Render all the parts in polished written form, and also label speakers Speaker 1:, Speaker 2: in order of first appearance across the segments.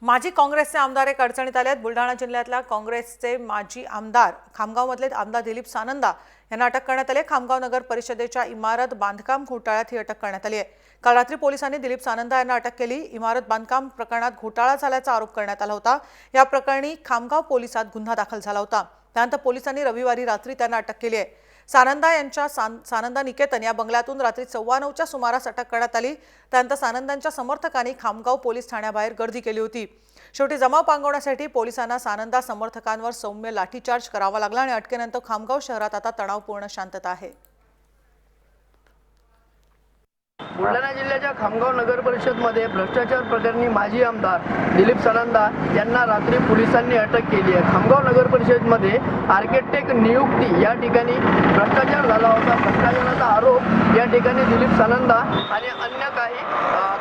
Speaker 1: माजी काँग्रेसचे आमदार एक अडचणीत आले आहेत। बुलढाणा जिल्ह्यातल्या काँग्रेसचे माजी आमदार खामगावमधले आमदार दिलीप सानंदा यांना अटक करण्यात आली आहे। खामगाव नगर परिषदेच्या इमारत बांधकाम घोटाळ्यात ही अटक करण्यात आली आहे। काल रात्री पोलिसांनी दिलीप सानंदा यांना अटक केली। इमारत बांधकाम प्रकरणात घोटाळा झाल्याचा आरोप करण्यात आला होता। या प्रकरणी खामगाव पोलिसात गुन्हा दाखल झाला होता। त्यानंतर पोलिसांनी रविवारी रात्री त्यांना अटक केली आहे। सानंदा यांच्या सानंदा निकेतन या बंगल्यातून रात्री 9:15च्या सुमारास अटक करण्यात आली। त्यानंतर सानंदांच्या समर्थकांनी खामगाव पोलीस ठाण्याबाहेर गर्दी केली होती। शेवटी जमाव पांगवण्यासाठी पोलिसांना सानंदा समर्थकांवर सौम्य लाठीचार्ज करावा लागला आणि अटकेनंतर खामगाव शहरात आता तणावपूर्ण शांतता आहे।
Speaker 2: बुलढाणा जिल्ह्याच्या खामगाव नगर परिषदमध्ये भ्रष्टाचार प्रकरणी माजी आमदार दिलीप सानंदा यांना रात्री पोलिसांनी अटक केली आहे। खामगाव नगर परिषदमध्ये आर्किटेक्ट नियुक्ती या ठिकाणी भ्रष्टाचार झाला होता। भ्रष्टाचाराचा आरोप या ठिकाणी दिलीप सानंदा आणि अन्य काही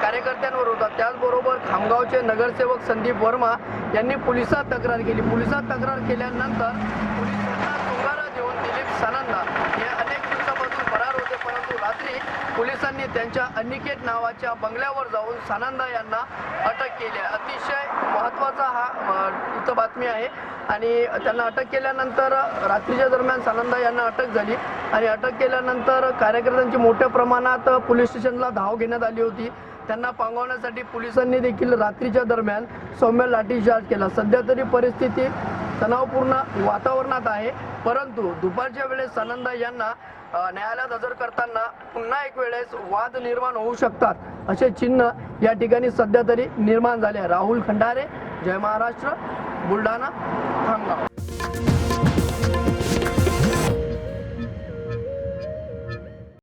Speaker 2: कार्यकर्त्यांवर होता। त्याचबरोबर खामगावचे नगरसेवक संदीप वर्मा यांनी पोलिसात तक्रार केली। पोलिसात तक्रार केल्यानंतर पोलिसांना तुरुंगात देऊन दिलीप सानंदा हे अनेक दिवसापासून फरार होते, परंतु रात्री पोलिसांनी त्यांच्या अनिकेत नावाच्या बंगल्यावर जाऊन सानंदा यांना अटक केली आहे। अतिशय महत्त्वाचा हा इथं बातमी आहे आणि त्यांना अटक केल्यानंतर रात्रीच्या दरम्यान सानंदा यांना अटक झाली आणि अटक केल्यानंतर कार्यकर्त्यांची मोठ्या प्रमाणात पोलीस स्टेशनला धाव घेण्यात आली होती। त्यांना पांगवण्यासाठी पोलिसांनी देखील रात्रीच्या दरम्यान सौम्य लाठीचार्ज केला। सध्या तरी परिस्थिती तणावपूर्ण वातावरणात आहे, परंतु दुपारच्या वेळेस सानंदा यांना न्यायालयात हजर करताना पुन्हा एक वेळेस वाद निर्माण होऊ शकतात असे चिन्ह या ठिकाणी सध्या तरी निर्माण झाले आहे। राहुल खंडारे, जय महाराष्ट्र, बुलढाणा, खामगाव।